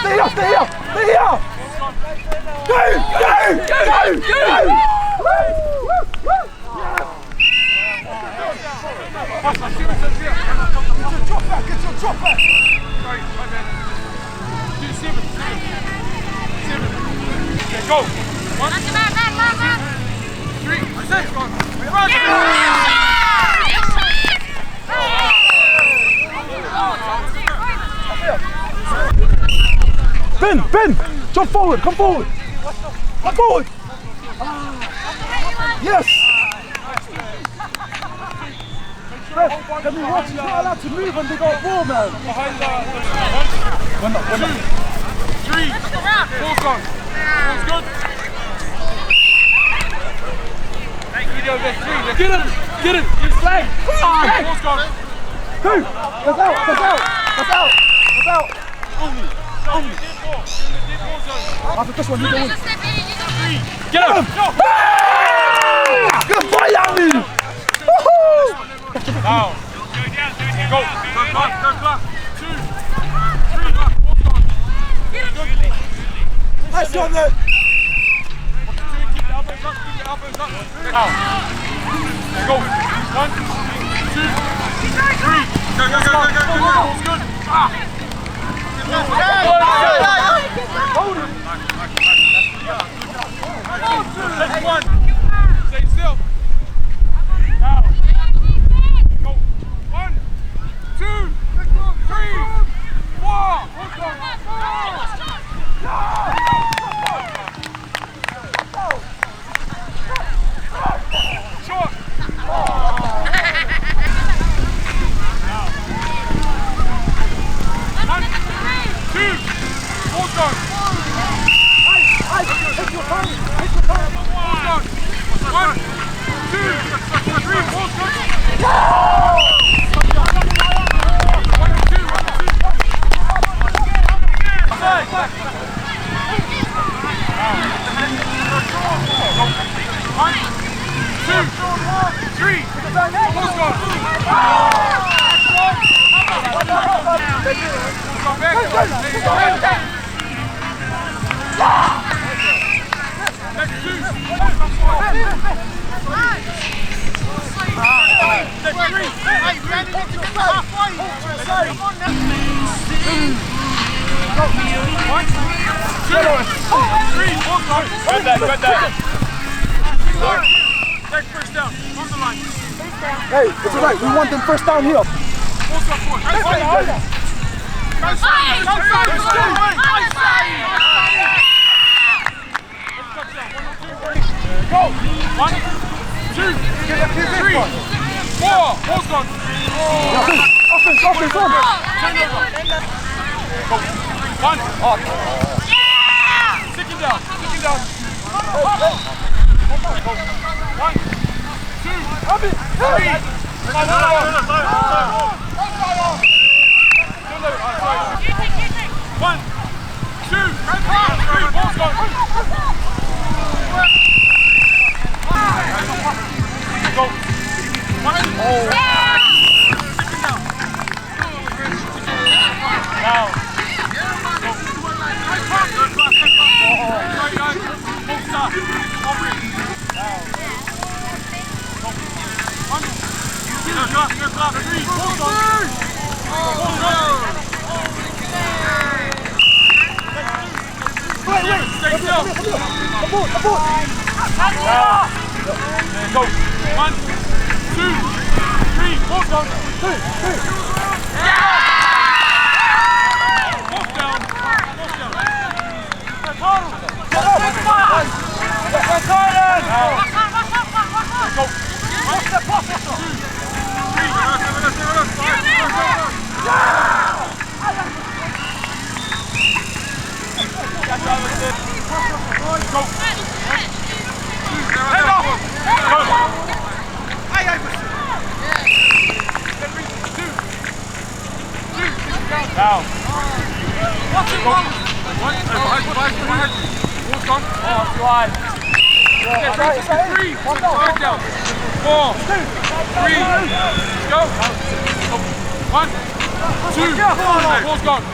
here, stay here, stay here. Go! Get your drop back. Right, man. Do 7. Okay, go. 1, 2, 3. That's it. Run. Ben, jump forward, come forward. Come forward. Yes. Can we watch? He's not allowed to move when they got a ball, man. Behind the 1, 2, 3. Ball's gone. Ball's good. Get him. He's flag. Ball's gone. 2. That's out. Only. After this one, you go in. 3. Get him. Good boy, Yami. Now. Go. Clock. 2, 3. Nice one there. Keep the elbows up. Now. Go. 1, 2, 3. Go. It's good. Next one. Stay still. Now. Go. 1, 2, 3, 4. Short. 1, 2. Ball's gone. Hit your phone. Ball's gone. 1, 2, 3. Ball's gone. 1, 2. 1, 2, 3. Ball's gone. Take first down. On the line. Hey, it's alright. We want them first down here. Go! 1, 2, 3, 4. Ball's gone. Offense on. Turn over. Go. 1. Stick him down. 1, 2, 3. 1, 2, 3. Ball's gone. Go. 1, 2. Sit him down. Now. Full stop. Over it. Now. Go. 1, 2, 3. Ball's gone. Wait. Stay still. Abort. Now. Go. 1, 2, 3. Ball's gone. 2. Walk down. Go. 1, 2, 3. Go. 2. Now. What's it wrong? 1, 2, 3. Gone. Oh, too high. 3. Back down. 4, 3. Go. 1, 2. Ball's gone.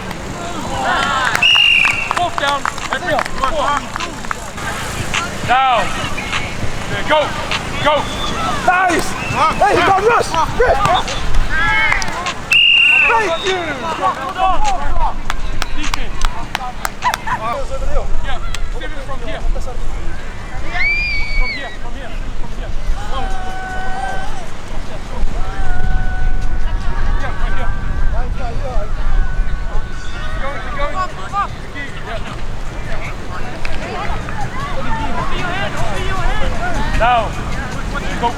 Down. There, go. Go. Nice. Hey, you got Russ. Thank you. Defense. Yeah. Step it from here. From here. From here. From here. Yeah, right here. Keep going. Now, go.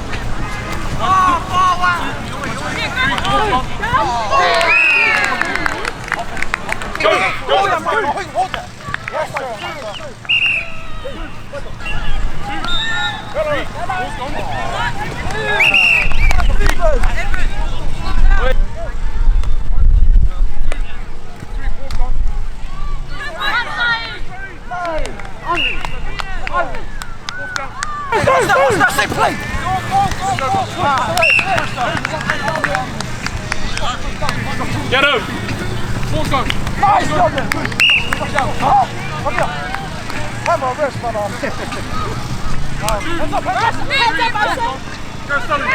Get him! Nice, Jordan! Come here! Come on, rest, man. Hands up, hands up! Go, Sully!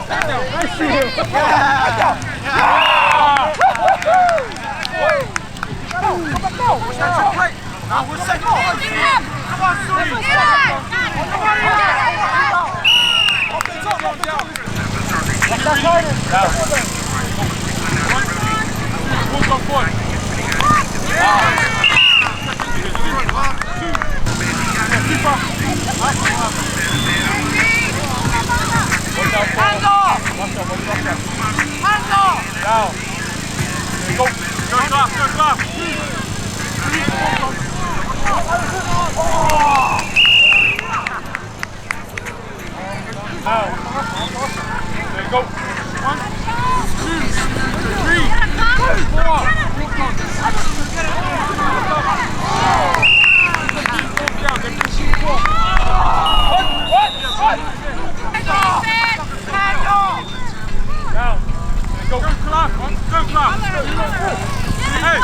Stand down! Nice to you! Come back now! What's that play? Now, what's that goal? Come on, Sully! Up the top, down! What's that guidance? Walk on point. Hands off! Hands off! Down. Go. Go clap, go clap. Now. There you go. 1, 2, 3, 4. Now. Go clap. Go clap. Hey.